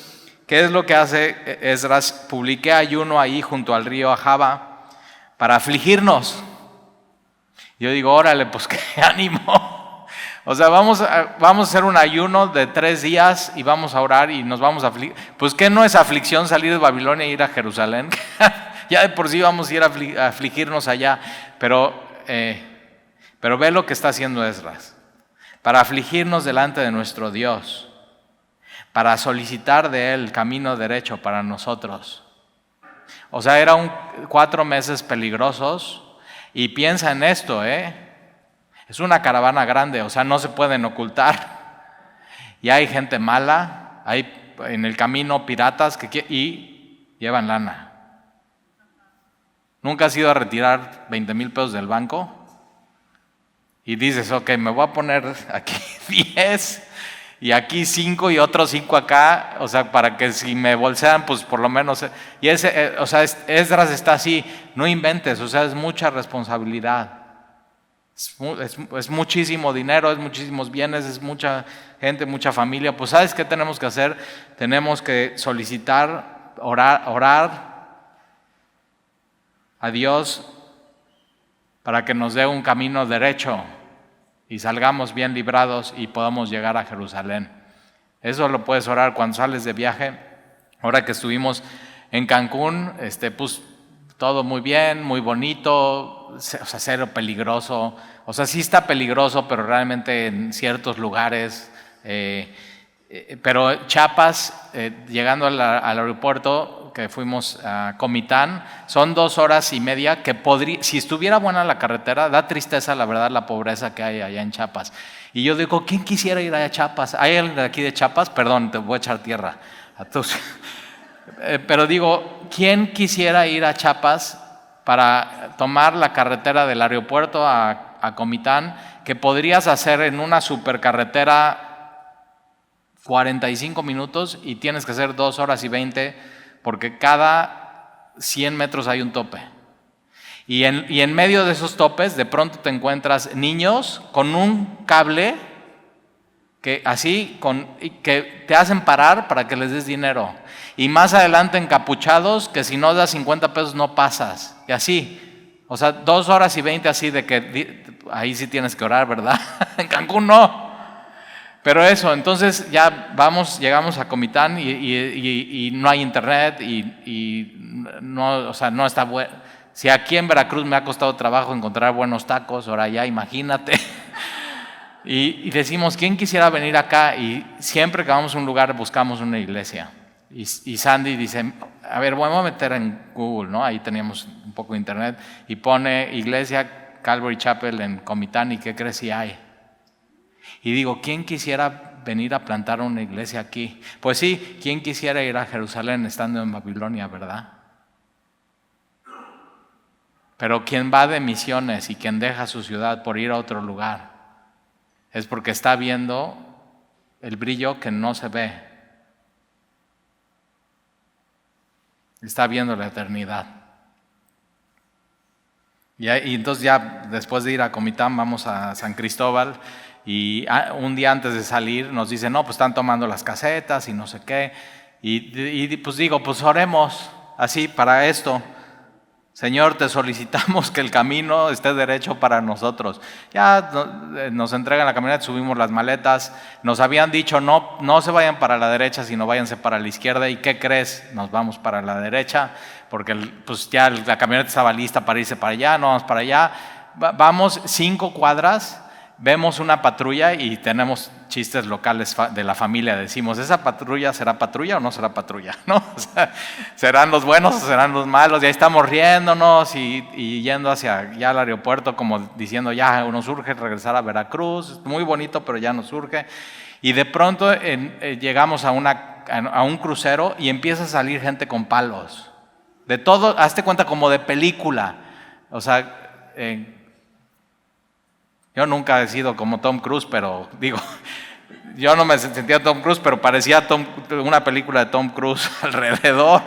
¿qué es lo que hace Esdras? Publiqué ayuno ahí junto al río Ahava para afligirnos. Yo digo, órale, pues qué ánimo. O sea, vamos a hacer un ayuno de 3 días y vamos a orar y nos vamos a afligir. Pues ¿qué no es aflicción salir de Babilonia e ir a Jerusalén? Ya de por sí vamos a ir a afligirnos allá. Pero ve lo que está haciendo Esdras. Para afligirnos delante de nuestro Dios. Para solicitar de Él camino derecho para nosotros. O sea, eran 4 meses peligrosos. Y piensa en esto, es una caravana grande, o sea, no se pueden ocultar. Y hay gente mala, hay en el camino piratas y llevan lana. ¿Nunca has ido a retirar 20,000 pesos del banco? Y dices, ok, me voy a poner aquí 10 y aquí 5 y otros 5 acá, o sea, para que si me bolsean, pues por lo menos. Y Esdras está así, no inventes, o sea, es mucha responsabilidad. Es muchísimo dinero, es muchísimos bienes, es mucha gente, mucha familia. Pues ¿sabes qué tenemos que hacer? Tenemos que solicitar, orar a Dios para que nos dé un camino derecho y salgamos bien librados y podamos llegar a Jerusalén. Eso lo puedes orar cuando sales de viaje. Ahora que estuvimos en Cancún, pues todo muy bien, muy bonito, o sea, cero peligroso. O sea, sí está peligroso, pero realmente en ciertos lugares. Pero Chiapas, llegando al aeropuerto, que fuimos a Comitán, son 2 horas y media que si estuviera buena la carretera, da tristeza la verdad la pobreza que hay allá en Chiapas. Y yo digo, ¿quién quisiera ir allá a Chiapas? ¿Hay alguien de aquí de Chiapas? Perdón, te voy a echar tierra a todos. Pero digo, ¿quién quisiera ir a Chiapas para tomar la carretera del aeropuerto a Comitán, que podrías hacer en una supercarretera 45 minutos y tienes que hacer 2 horas y 20 porque cada 100 metros hay un tope? Y en medio de esos topes de pronto te encuentras niños con un cable que te hacen parar para que les des dinero. Y más adelante encapuchados que si no das 50 pesos no pasas. Y así. O sea, 2 horas y 20 así de que ahí sí tienes que orar, ¿verdad? En Cancún no. Pero eso, entonces ya llegamos a Comitán y no hay internet y no, o sea, no está bueno. Si aquí en Veracruz me ha costado trabajo encontrar buenos tacos, ahora ya imagínate. Y decimos, ¿quién quisiera venir acá? Y siempre que vamos a un lugar buscamos una iglesia. Y Sandy dice, a ver, voy a meter en Google, ¿no? Ahí teníamos un poco de internet. Y pone iglesia Calvary Chapel en Comitán y ¿qué crees si hay? Y digo, ¿quién quisiera venir a plantar una iglesia aquí. Pues sí, ¿quién quisiera ir a Jerusalén estando en Babilonia, verdad? Pero quien va de misiones y quien deja su ciudad por ir a otro lugar es porque está viendo el brillo que no se ve. Está viendo la eternidad. Y entonces ya después de ir a Comitán vamos a San Cristóbal y un día antes de salir nos dicen, no, pues están tomando las casetas y no sé qué. Y pues digo, pues oremos así para esto. Señor, te solicitamos que el camino esté derecho para nosotros. Ya nos entregan la camioneta, subimos las maletas. Nos habían dicho, no se vayan para la derecha, sino váyanse para la izquierda. ¿Y qué crees? Nos vamos para la derecha, porque pues ya la camioneta estaba lista para irse para allá, no vamos para allá. Vamos 5 cuadras, vemos una patrulla y tenemos chistes locales de la familia. Decimos, ¿esa patrulla será patrulla o no será patrulla? ¿No? O sea, ¿serán los buenos o serán los malos? Y ahí estamos riéndonos y yendo hacia ya el aeropuerto como diciendo, ya nos urge regresar a Veracruz. Muy bonito, pero ya nos urge. Y de pronto llegamos a un crucero y empieza a salir gente con palos. De todo, hazte cuenta como de película. O sea, yo nunca he sido como Tom Cruise, pero digo, yo no me sentía Tom Cruise, pero parecía una película de Tom Cruise alrededor.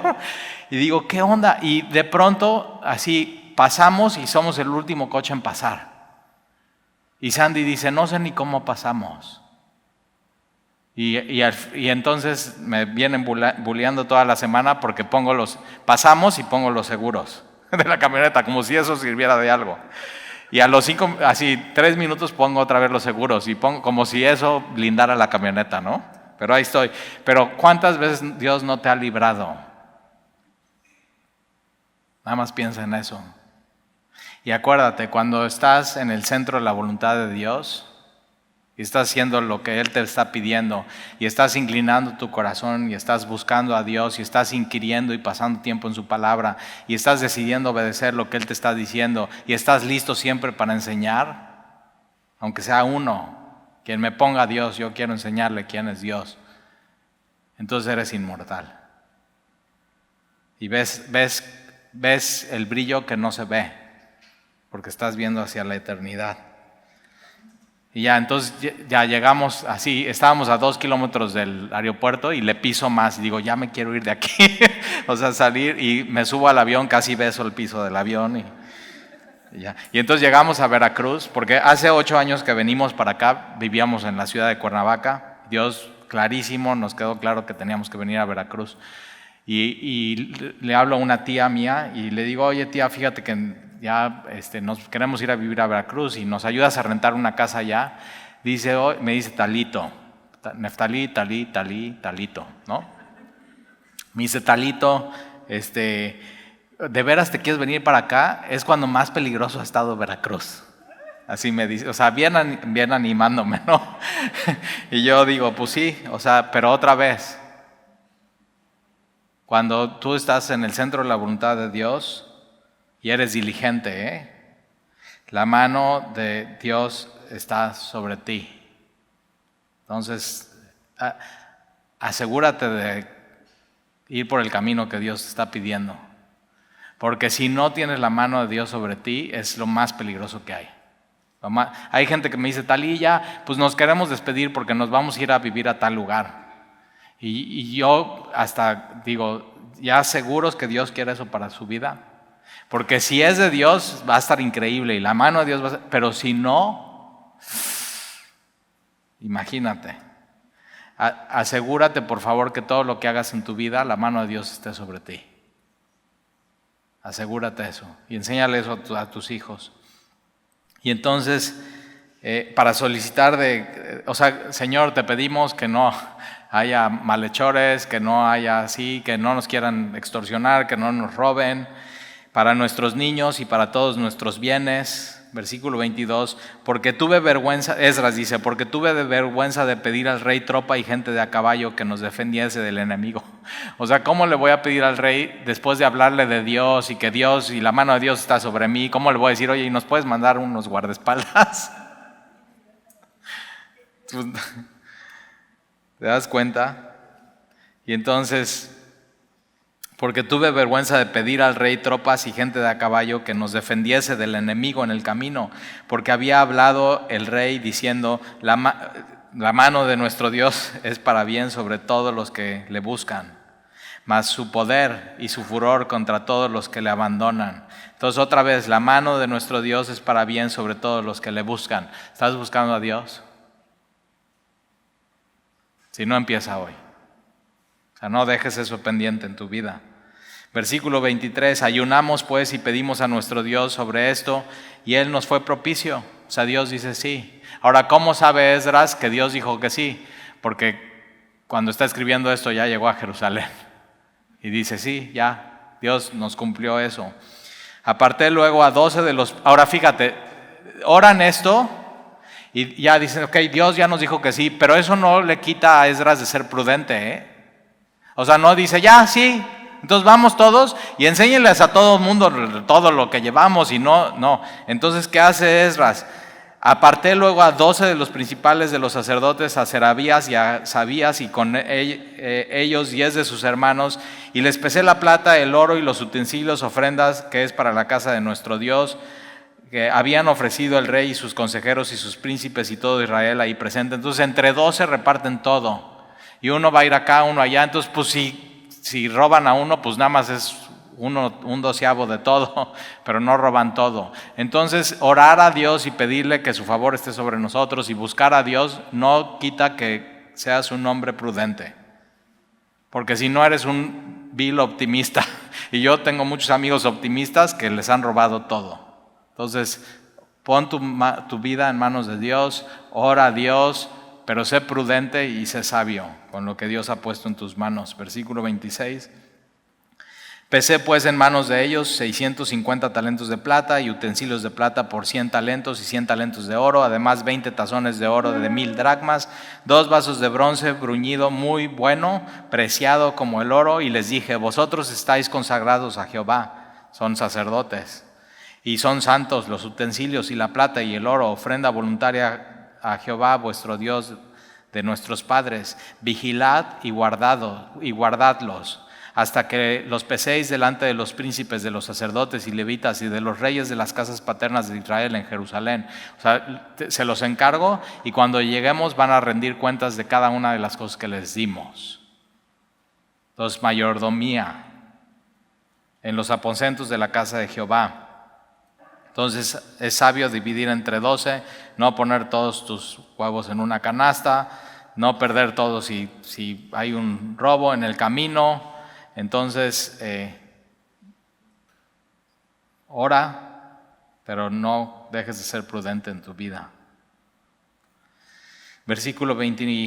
Y digo, ¿qué onda? Y de pronto, así, pasamos y somos el último coche en pasar. Y Sandy dice, no sé ni cómo pasamos. Y entonces me vienen bulleando toda la semana porque pasamos y pongo los seguros de la camioneta, como si eso sirviera de algo. Y a los 3 minutos pongo otra vez los seguros y pongo como si eso blindara la camioneta, ¿no? Pero ahí estoy. Pero ¿cuántas veces Dios no te ha librado? Nada más piensa en eso. Y acuérdate, cuando estás en el centro de la voluntad de Dios y estás haciendo lo que Él te está pidiendo y estás inclinando tu corazón y estás buscando a Dios y estás inquiriendo y pasando tiempo en su palabra y estás decidiendo obedecer lo que Él te está diciendo y estás listo siempre para enseñar, aunque sea uno, quien me ponga a Dios, yo quiero enseñarle quién es Dios, entonces eres inmortal. Y ves el brillo que no se ve, porque estás viendo hacia la eternidad. Y ya, entonces ya llegamos así, estábamos a 2 kilómetros del aeropuerto y le piso más y digo, ya me quiero ir de aquí. O sea, salir y me subo al avión, casi beso el piso del avión. Y ya. Y entonces llegamos a Veracruz, porque hace 8 años que venimos para acá, vivíamos en la ciudad de Cuernavaca. Dios clarísimo, nos quedó claro que teníamos que venir a Veracruz. Y le hablo a una tía mía y le digo, oye tía, fíjate que ya nos queremos ir a vivir a Veracruz y nos ayudas a rentar una casa allá. Me dice Talito, Neftalí, Talito, ¿no? Me dice Talito, ¿de veras te quieres venir para acá? Es cuando más peligroso ha estado Veracruz. Así me dice, o sea, bien animándome, ¿no? Y yo digo, pues sí, o sea, pero otra vez, cuando tú estás en el centro de la voluntad de Dios y eres diligente, la mano de Dios está sobre ti. Entonces, asegúrate de ir por el camino que Dios te está pidiendo. Porque si no tienes la mano de Dios sobre ti, es lo más peligroso que hay. Hay gente que me dice, Talí, ya, pues nos queremos despedir porque nos vamos a ir a vivir a tal lugar. Y yo hasta digo, ya seguros que Dios quiere eso para su vida. Porque si es de Dios, va a estar increíble y la mano de Dios va a estar, pero si no, imagínate. Asegúrate, por favor, que todo lo que hagas en tu vida, la mano de Dios esté sobre ti. Asegúrate eso y enséñale eso a tus hijos. Y entonces, para solicitar o sea, Señor, te pedimos que no haya malhechores, que no haya así, que no nos quieran extorsionar, que no nos roben, para nuestros niños y para todos nuestros bienes. Versículo 22, porque tuve vergüenza, Esdras dice, porque tuve vergüenza de pedir al rey tropa y gente de a caballo que nos defendiese del enemigo. O sea, ¿cómo le voy a pedir al rey después de hablarle de Dios y que Dios y la mano de Dios está sobre mí? ¿Cómo le voy a decir, oye, ¿y nos puedes mandar unos guardaespaldas? ¿Te das cuenta? Y entonces, porque tuve vergüenza de pedir al rey tropas y gente de a caballo que nos defendiese del enemigo en el camino, porque había hablado el rey diciendo, la mano de nuestro Dios es para bien sobre todos los que le buscan, mas su poder y su furor contra todos los que le abandonan. Entonces otra vez, la mano de nuestro Dios es para bien sobre todos los que le buscan. ¿Estás buscando a Dios? Si no, empieza hoy. O sea, no dejes eso pendiente en tu vida. Versículo 23, ayunamos pues y pedimos a nuestro Dios sobre esto y Él nos fue propicio. O sea, Dios dice sí. Ahora, ¿cómo sabe Esdras que Dios dijo que sí? Porque cuando está escribiendo esto ya llegó a Jerusalén. Y dice, sí, ya, Dios nos cumplió eso. Aparté luego a 12 de los... Ahora fíjate, oran esto y ya dicen, ok, Dios ya nos dijo que sí, pero eso no le quita a Esdras de ser prudente, ¿eh? O sea, no dice, ya, sí, entonces vamos todos y enséñenles a todo el mundo todo lo que llevamos y no. Entonces, ¿qué hace Esdras? Aparté luego a 12 de los principales de los sacerdotes, a Serabías y a Sabías, y con ellos 10 de sus hermanos, y les pesé la plata, el oro y los utensilios, ofrendas que es para la casa de nuestro Dios, que habían ofrecido el rey y sus consejeros y sus príncipes y todo Israel ahí presente. Entonces entre 12 reparten todo, y uno va a ir acá, uno allá. Entonces pues si roban a uno, pues nada más es un doceavo de todo, pero no roban todo. Entonces, orar a Dios y pedirle que su favor esté sobre nosotros y buscar a Dios no quita que seas un hombre prudente. Porque si no, eres un vil optimista. Y yo tengo muchos amigos optimistas que les han robado todo. Entonces, pon tu vida en manos de Dios, ora a Dios, pero sé prudente y sé sabio con lo que Dios ha puesto en tus manos. Versículo 26. Pesé pues en manos de ellos 650 talentos de plata y utensilios de plata por 100 talentos y 100 talentos de oro, además 20 tazones de oro de 1000 dracmas, 2 vasos de bronce bruñido muy bueno, preciado como el oro, y les dije, vosotros estáis consagrados a Jehová, son sacerdotes, y son santos los utensilios y la plata y el oro, ofrenda voluntaria a Jehová vuestro Dios de nuestros padres, vigilad y guardadlos, hasta que los peséis delante de los príncipes, de los sacerdotes y levitas y de los reyes de las casas paternas de Israel en Jerusalén. O sea, se los encargo y cuando lleguemos van a rendir cuentas de cada una de las cosas que les dimos. Entonces, mayordomía en los aposentos de la casa de Jehová. Entonces, es sabio dividir entre 12, no poner todos tus huevos en una canasta, no perder todo si hay un robo en el camino. Entonces, ora, pero no dejes de ser prudente en tu vida. Versículo 30,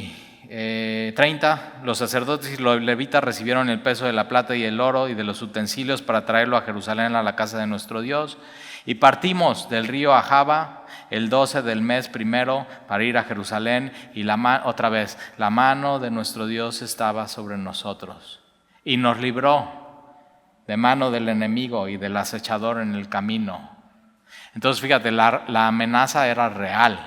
los sacerdotes y los levitas recibieron el peso de la plata y el oro y de los utensilios para traerlo a Jerusalén, a la casa de nuestro Dios. Y partimos del río Ahava el 12 del mes primero para ir a Jerusalén, y otra vez, la mano de nuestro Dios estaba sobre nosotros. Y nos libró de mano del enemigo y del acechador en el camino. Entonces, fíjate, la amenaza era real.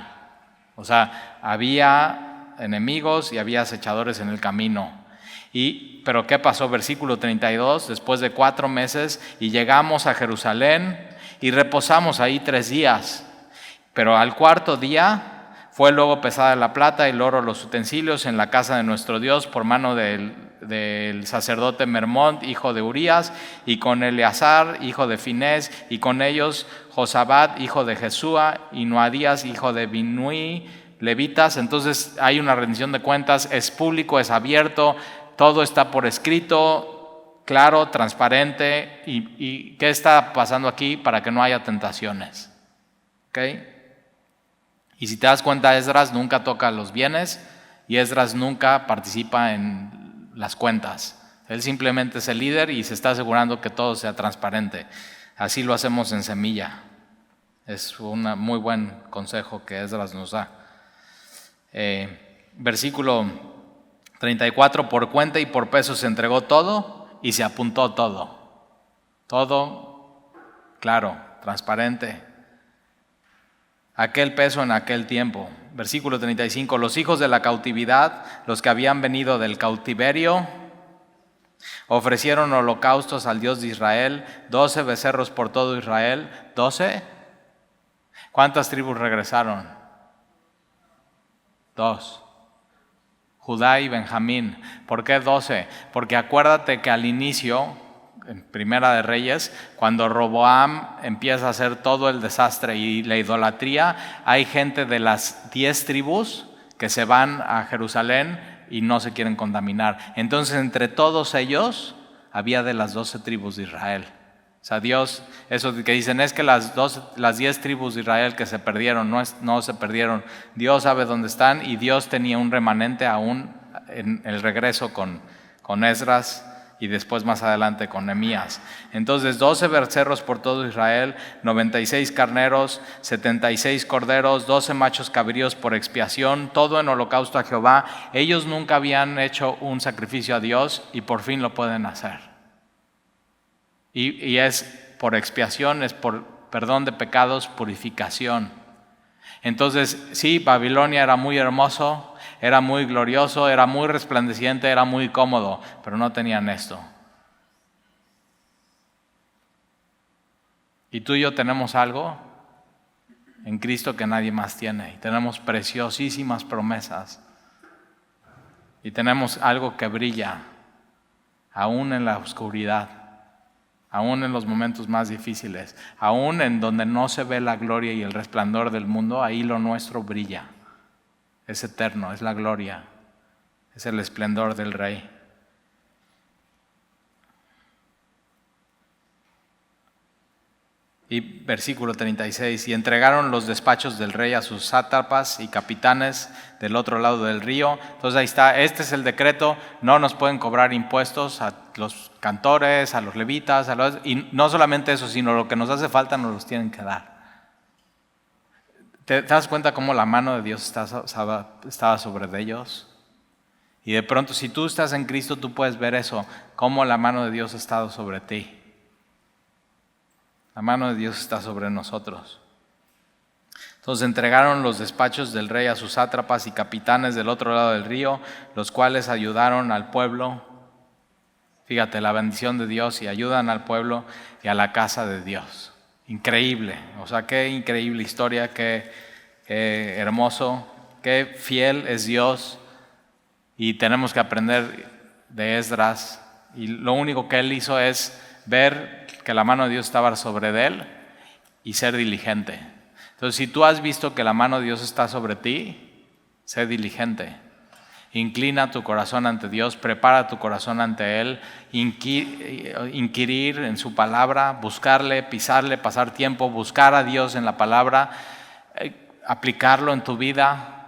O sea, había enemigos y había acechadores en el camino. Pero ¿qué pasó? Versículo 32, después de 4 meses, y llegamos a Jerusalén y reposamos ahí 3 días. Pero al 4º día fue luego pesada la plata, el oro, los utensilios en la casa de nuestro Dios por mano del sacerdote Mermont, hijo de Urías, y con Eleazar, hijo de Finés, y con ellos Josabad, hijo de Jesúa, y Noadías, hijo de Binui, levitas. Entonces hay una rendición de cuentas, es público, es abierto, todo está por escrito, claro, transparente. ¿Y qué está pasando aquí? Para que no haya tentaciones. ¿Ok? Y si te das cuenta, Esdras nunca toca los bienes y Esdras nunca participa en las cuentas. Él simplemente es el líder y se está asegurando que todo sea transparente. Así lo hacemos en Semilla. Es un muy buen consejo que Esdras nos da. Versículo 34, por cuenta y por peso se entregó todo y se apuntó todo. Todo claro, transparente. Aquel peso en aquel tiempo. versículo 35, los hijos de la cautividad, los que habían venido del cautiverio, ofrecieron holocaustos al Dios de Israel, 12 becerros por todo Israel. ¿12? ¿Cuántas tribus regresaron? 2. Judá y Benjamín. ¿Por qué 12? Porque acuérdate que al inicio, en Primera de Reyes, cuando Roboam empieza a hacer todo el desastre y la idolatría, hay gente de las 10 tribus que se van a Jerusalén y no se quieren contaminar. Entonces, entre todos ellos, había de las 12 tribus de Israel. O sea, Dios, eso que dicen es que las 10 tribus de Israel que se perdieron, no se perdieron. Dios sabe dónde están y Dios tenía un remanente aún en el regreso con Esdras y después más adelante con Nehemías. Entonces 12 becerros por todo Israel, 96 carneros, 76 corderos, 12 machos cabríos por expiación, todo en holocausto a Jehová. Ellos nunca habían hecho un sacrificio a Dios y por fin lo pueden hacer. Y es por expiación, es por perdón de pecados, purificación. Entonces, sí, Babilonia era muy hermoso, era muy glorioso, era muy resplandeciente, era muy cómodo, pero no tenían esto. Y tú y yo tenemos algo en Cristo que nadie más tiene. Y tenemos preciosísimas promesas. Y tenemos algo que brilla, aún en la oscuridad. Aún en los momentos más difíciles, aún en donde no se ve la gloria y el resplandor del mundo, ahí lo nuestro brilla. Es eterno, es la gloria, es el esplendor del Rey. Y versículo 36, y entregaron los despachos del rey a sus sátrapas y capitanes del otro lado del río. Entonces ahí está, este es el decreto, no nos pueden cobrar impuestos a los cantores, a los levitas, y no solamente eso, sino lo que nos hace falta nos los tienen que dar. ¿Te das cuenta cómo la mano de Dios estaba sobre ellos? Y de pronto, si tú estás en Cristo, tú puedes ver eso, cómo la mano de Dios ha estado sobre ti. La mano de Dios está sobre nosotros. Entonces entregaron los despachos del rey a sus sátrapas y capitanes del otro lado del río, los cuales ayudaron al pueblo. Fíjate, la bendición de Dios, y ayudan al pueblo y a la casa de Dios. Increíble, o sea, qué increíble historia, qué hermoso, qué fiel es Dios. Y tenemos que aprender de Esdras. Y lo único que él hizo es ver que la mano de Dios estaba sobre él y ser diligente. Entonces, si tú has visto que la mano de Dios está sobre ti, sé diligente. Inclina tu corazón ante Dios, prepara tu corazón ante Él, inquirir en su palabra, buscarle, pisarle, pasar tiempo, buscar a Dios en la palabra, aplicarlo en tu vida.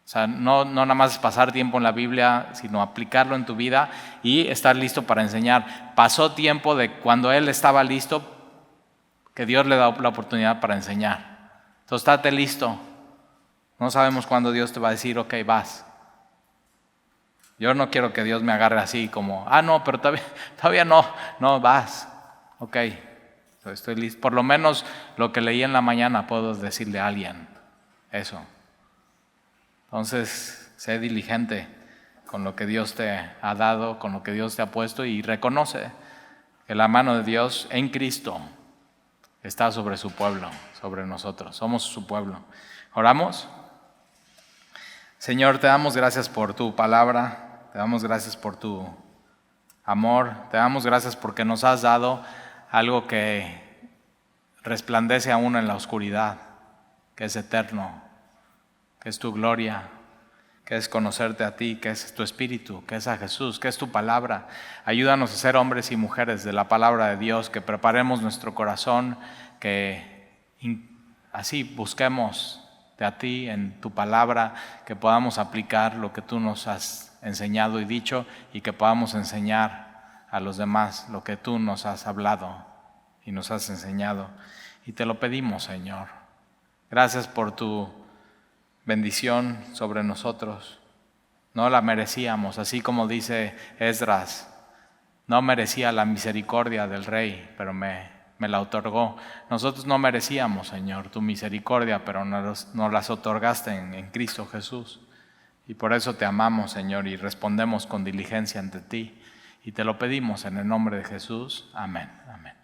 O sea, no nada más pasar tiempo en la Biblia, sino aplicarlo en tu vida y estar listo para enseñar. Pasó tiempo de cuando él estaba listo, que Dios le da la oportunidad para enseñar. Entonces, estate listo. No sabemos cuándo Dios te va a decir, ok, vas. Yo no quiero que Dios me agarre así como, no, pero todavía no, vas. Ok, estoy listo. Por lo menos lo que leí en la mañana puedo decirle a alguien eso. Entonces, sé diligente con lo que Dios te ha dado, con lo que Dios te ha puesto, y reconoce que la mano de Dios en Cristo está sobre su pueblo, sobre nosotros. Somos su pueblo. ¿Oramos? Señor, te damos gracias por tu palabra, te damos gracias por tu amor, te damos gracias porque nos has dado algo que resplandece aún en la oscuridad, que es eterno, que es tu gloria, que es conocerte a ti, que es tu espíritu, que es a Jesús, que es tu palabra. Ayúdanos a ser hombres y mujeres de la palabra de Dios, que preparemos nuestro corazón, que así busquemos de a ti en tu palabra, que podamos aplicar lo que tú nos has enseñado y dicho, y que podamos enseñar a los demás lo que tú nos has hablado y nos has enseñado. Y te lo pedimos, Señor. Gracias por tu bendición sobre nosotros. No la merecíamos, así como dice Esdras, no merecía la misericordia del rey, pero me me la otorgó. Nosotros no merecíamos, Señor, tu misericordia, pero nos las otorgaste en Cristo Jesús. Y por eso te amamos, Señor, y respondemos con diligencia ante ti. Y te lo pedimos en el nombre de Jesús. Amén. Amén.